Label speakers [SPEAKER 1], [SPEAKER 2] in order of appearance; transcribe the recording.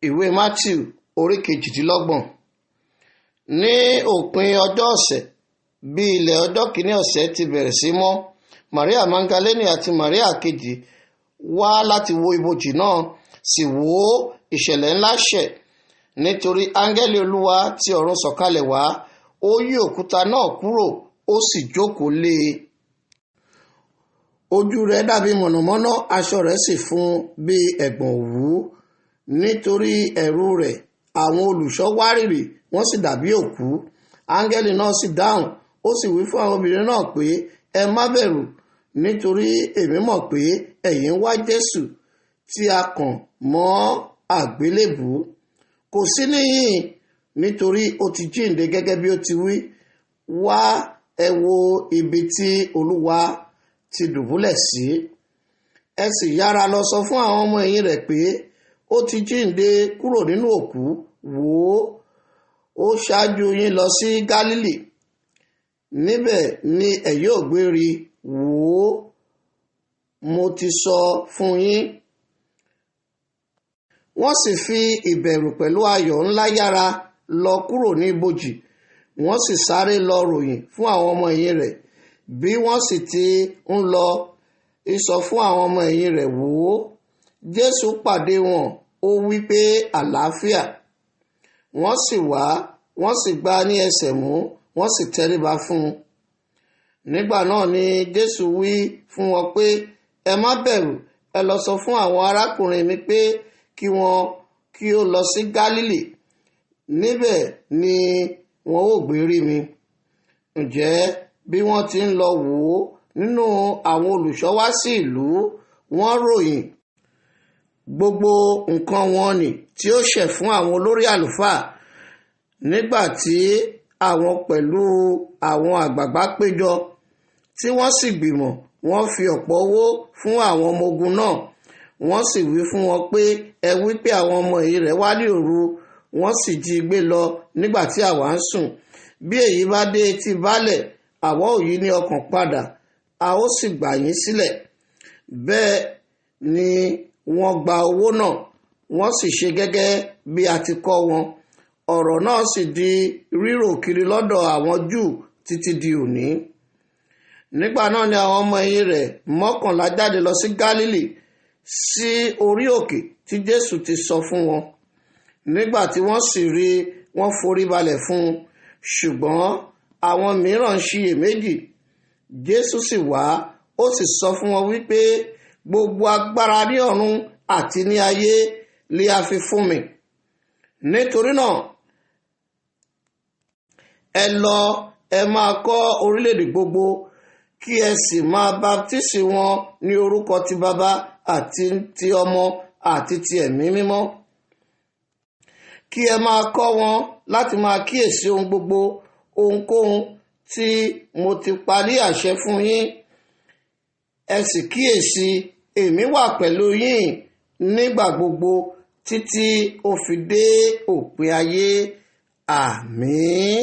[SPEAKER 1] ìwé Matthew orí 28. Ní òpin ọjọ́ ọ̀sẹ̀, bí ilẹ̀ ọjọ́ kìíní ọ̀sẹ̀ ti bẹ̀rẹ̀ sí mọ́, Maria Magdalene àti Maria kejì wá láti wo ibojì náà, sì wò ìṣẹ̀lẹ̀ ńlá ṣẹ̀, nítorí áńgẹ́lì Olúwa ti ọ̀run sọ̀kalẹ̀ wá, ó yí òkúta náà kúrò, ó sì jókòó lé e. Ojú rẹ̀ dàbí mọ̀nàmọ́ná, aṣọ rẹ̀ sì fún bí ẹ̀gbọ̀n òwú. Nítorí ẹ̀rù rẹ̀, àwọn olùṣọ́ wárìrì, wọ́n sì dàbí òkú. Áńgẹ́lì náà sì dáhùn, ó sì wí fún àwọn obìnrin náà pé, ẹ má bẹ̀rù, nítorí èmi mọ̀ pé ẹ̀yin ń wá Jésù tí a kàn mọ́ àgbélébùú. Kò sí níhìn-ín, nítorí ó ti jíǹde gẹ́gẹ́ bí ó ti wí. Wá, ẹ wo ibi tí Olúwa ti dùbúlẹ̀ sí. Ẹ sì yára lọ sọ fún àwọn ọmọ ẹ̀yìn rẹ̀ pé ó ti jíǹde kúrò nínú òkú. Wò ó ṣáájú yín lọ sí Gálílì, níbẹ̀ ni ẹ yóò gbé rí. Wò ó, mo ti sọ fún yín. Wọ́n sì fi ìbẹ̀rù pẹ̀lú ayọ̀ ńlá yára lọ kúrò ní ibojì, wọ́n sì sáré lọ ròyìn fún àwọn ọmọ ẹ̀yìn rẹ̀. Bí wọ́n sì ti ń lọ, ìsọ fún àwọn ọmọ ẹ̀yìn rẹ̀, wò ó, Jésù pàdé wọn, ó wí pé àlàáfíà. Wọ́n sì wá, wọ́n sì gbá ní ẹsẹ̀ mú, wọ́n sì tẹríba fún un. Nígbà náà ni Jésù wí fún wọn pé, ẹ má bẹ̀rù, ẹ lọ sọ fún àwọn arákùnrin mi pé kí ó lọ sí Gálílì, níbẹ̀ ni wọn ó gbé rí mi. Ǹjẹ́ bí wọ́n ti ń lọ, wò ó, nínú àwọn olùṣọ́ wá sí ìlú, wọ́n ròyìn gbogbo nǹkan wọn nì tí ó ṣẹ̀ fún àwọn olórí àlùfáà. Nígbà tí àwọn pẹ̀lú àwọn àgbààgbà péjọ, tí wọ́n sì gbìmọ̀, wọ́n fi ọ̀pọ̀ owó fún àwọn ọmọ ogun náà. Wọ́n sì wí fún wọn pé, ẹ wí pé àwọn ọmọ ẹ̀yìn rẹ̀ wá ní òru, wọ́n sì jí gbé lọ nígbà tí àwa ń sùn. Bí èyí bá dé etí baálẹ̀, àwa ò yí ní ọkàn padà, a ó sì gbà yín sílẹ̀. Bẹ́ẹ̀ ni wọ́n gba owó náà, wọ́n sì ṣe gẹ́gẹ́ bí a ti kọ́ wọn. Ọ̀rọ̀ náà sì di rírò kiri lọ́dọ̀ àwọn Júù títí di òní. Nígbà náà ni àwọn ọmọ ẹ̀yìn rẹ̀ 11 jáde lọ sí Gálílì, sí orí òkè tí Jésù ti sọ fún wọn. Nígbà tí wọ́n sì rí, wọ́n forí balẹ̀ fún un, ṣùgbọ́n àwọn mìíràn ṣiyèméjì. Jésù sì wá, ó sì sọ fún wọn wípé, gbogbo agbára ní ọ̀run àti ní ayé lé a fi fún mi. Nítorí náà, ẹ lọ, ẹ máa kọ́ orílẹ̀-èdè gbogbo, kí ẹ sì máa baptisi wọn ní orúkọ ti Baba àti ti Ọmọ àti ti Ẹ̀mí Mímọ́. Kí ẹ máa kọ́ wọn láti máa kíyèsí ohun gbogbo, ohunkóhun tí mo ti parí àṣẹ fún yín. Ẹ sì kíyèsí, èmi wà pẹ̀lú yín nígbà gbogbo títí ó fi dé òpin ayé. Àmín.